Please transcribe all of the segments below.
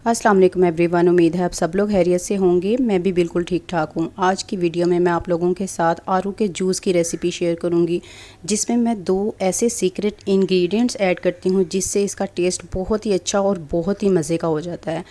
अस्सलाम वालेकुम एवरीवन। उम्मीद है आप सब लोग खैरियत से होंगे। मैं भी बिल्कुल ठीक ठाक हूँ। आज की वीडियो में मैं आप लोगों के साथ आरू के जूस की रेसिपी शेयर करूँगी, जिसमें मैं 2 ऐसे सीक्रेट इंग्रेडिएंट्स ऐड करती हूँ जिससे इसका टेस्ट बहुत ही अच्छा और बहुत ही मज़े का हो जाता है।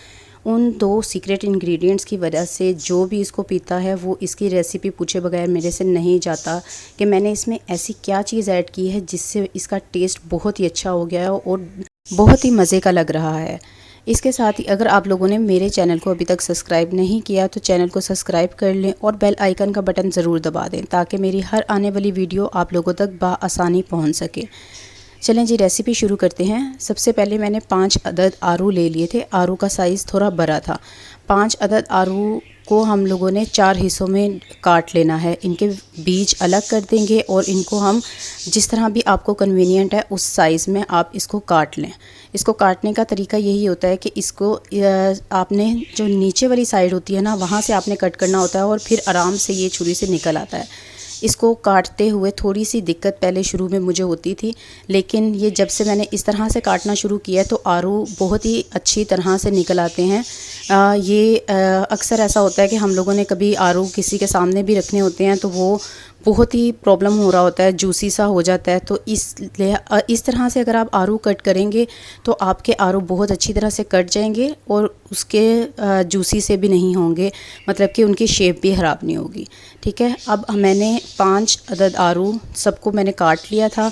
उन 2 सीक्रेट इंग्रेडिएंट्स की वजह से जो भी इसको पीता है वो इसकी रेसिपी पूछे बगैर मेरे से नहीं जाता कि मैंने इसमें ऐसी क्या चीज़ ऐड की है जिससे इसका टेस्ट बहुत ही अच्छा हो गया है और बहुत ही मज़े का लग रहा है। इसके साथ ही अगर आप लोगों ने मेरे चैनल को अभी तक सब्सक्राइब नहीं किया तो चैनल को सब्सक्राइब कर लें और बेल आइकन का बटन ज़रूर दबा दें ताकि मेरी हर आने वाली वीडियो आप लोगों तक बआसानी पहुंच सके। चलें जी, रेसिपी शुरू करते हैं। सबसे पहले मैंने 5 अदद आरू ले लिए थे। आरू का साइज़ थोड़ा बड़ा था। 5 अदद आरू को हम लोगों ने 4 हिस्सों में काट लेना है। इनके बीज अलग कर देंगे और इनको हम जिस तरह भी आपको कन्वीनियंट है उस साइज़ में आप इसको काट लें। इसको काटने का तरीका यही होता है कि इसको आपने जो नीचे वाली साइड होती है ना, वहाँ से आपने कट करना होता है और फिर आराम से ये छुरी से निकल आता है। इसको काटते हुए थोड़ी सी दिक्कत पहले शुरू में मुझे होती थी, लेकिन ये जब से मैंने इस तरह से काटना शुरू किया तो आरू बहुत ही अच्छी तरह से निकल आते हैं। अक्सर ऐसा होता है कि हम लोगों ने कभी आरू किसी के सामने भी रखने होते हैं तो वो बहुत ही प्रॉब्लम हो रहा होता है, जूसी सा हो जाता है। तो इसलिए इस तरह से अगर आप आरू कट करेंगे तो आपके आरू बहुत अच्छी तरह से कट जाएंगे और उसके जूसी से भी नहीं होंगे, मतलब कि उनकी शेप भी ख़राब नहीं होगी। ठीक है, अब मैंने 5 अदद आरू सबको मैंने काट लिया था।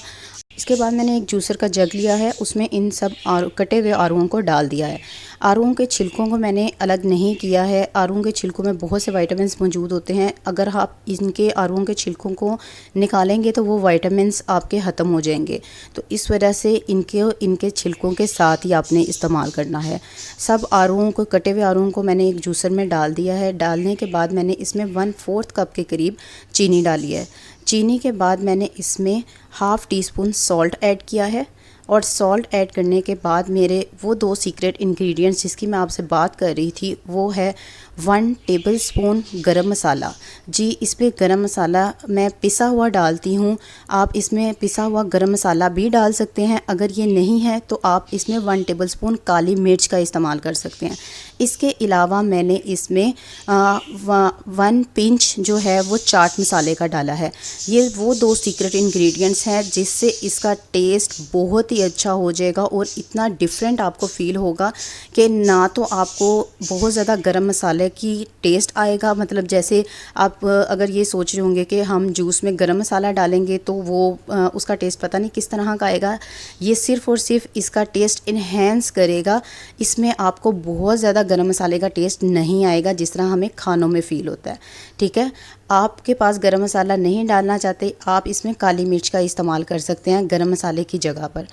इसके बाद मैंने एक जूसर का जग लिया है, उसमें इन सब कटे हुए आरुओं को डाल दिया है। आरुओं के छिलकों को मैंने अलग नहीं किया है। आरुओं के छिलकों में बहुत से विटामिन्स मौजूद होते हैं। अगर आप इनके आरुओं के छिलकों को निकालेंगे तो वो विटामिन्स आपके ख़त्म हो जाएंगे। तो इस वजह से इनके छिलकों के साथ ही आपने इस्तेमाल करना है। सब आरुओं को, कटे हुए आरुओं को मैंने एक जूसर में डाल दिया है। डालने के बाद मैंने इसमें 1/4 कप के करीब चीनी डाली है। चीनी के बाद मैंने इसमें half tea spoon salt add किया है और सॉल्ट ऐड करने के बाद मेरे वो 2 सीक्रेट इंग्रेडिएंट्स जिसकी मैं आपसे बात कर रही थी वो है 1 टेबलस्पून गरम मसाला। जी, इसमें गरम मसाला मैं पिसा हुआ डालती हूँ। आप इसमें पिसा हुआ गरम मसाला भी डाल सकते हैं। अगर ये नहीं है तो आप इसमें 1 टेबलस्पून काली मिर्च का इस्तेमाल कर सकते हैं। इसके अलावा मैंने इसमें 1 पिंच जो है वो चाट मसाले का डाला है। ये वो 2 सीक्रेट इंग्रेडिएंट्स हैं जिससे इसका टेस्ट बहुत ही अच्छा हो जाएगा और इतना डिफरेंट आपको फ़ील होगा कि ना तो आपको बहुत ज़्यादा गरम मसाले की टेस्ट आएगा, मतलब जैसे आप अगर ये सोच रहे होंगे कि हम जूस में गरम मसाला डालेंगे तो वो उसका टेस्ट पता नहीं किस तरह का आएगा। ये सिर्फ़ और सिर्फ इसका टेस्ट इन्हेंस करेगा। इसमें आपको बहुत ज़्यादा गरम मसाले का टेस्ट नहीं आएगा जिस तरह हमें खानों में फ़ील होता है। ठीक है, आपके पास गरम मसाला नहीं डालना चाहते, आप इसमें काली मिर्च का इस्तेमाल कर सकते हैं गरम मसाले की जगह पर।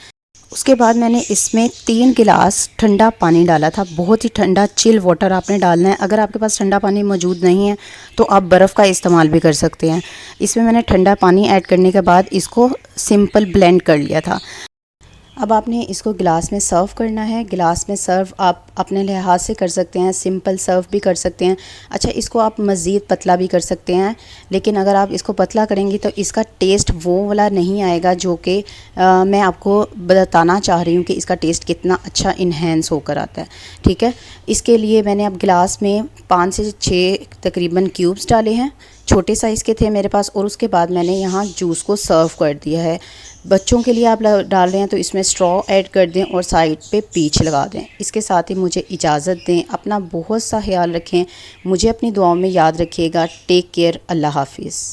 उसके बाद मैंने इसमें 3 गिलास ठंडा पानी डाला था। बहुत ही ठंडा चिल वाटर आपने डालना है। अगर आपके पास ठंडा पानी मौजूद नहीं है तो आप बर्फ़ का इस्तेमाल भी कर सकते हैं। इसमें मैंने ठंडा पानी ऐड करने के बाद इसको सिंपल ब्लेंड कर लिया था। अब आपने इसको गिलास में सर्व करना है। गिलास में सर्व आप अपने लिहाज से कर सकते हैं, सिंपल सर्व भी कर सकते हैं। अच्छा, इसको आप मज़ीद पतला भी कर सकते हैं, लेकिन अगर आप इसको पतला करेंगे तो इसका टेस्ट वो वाला नहीं आएगा जो कि मैं आपको बताना चाह रही हूँ कि इसका टेस्ट कितना अच्छा इन्हेंस होकर आता है। ठीक है, इसके लिए मैंने अब गिलास में 5 से 6 तकरीबन क्यूब्स डाले हैं। छोटे साइज़ के थे मेरे पास और उसके बाद मैंने यहाँ जूस को सर्व कर दिया है। बच्चों के लिए आप डाल रहे हैं तो इसमें स्ट्रॉ ऐड कर दें और साइड पे पीच लगा दें। इसके साथ ही मुझे इजाज़त दें। अपना बहुत सा ख्याल रखें। मुझे अपनी दुआओं में याद रखिएगा। Take care. अल्लाह हाफिज़।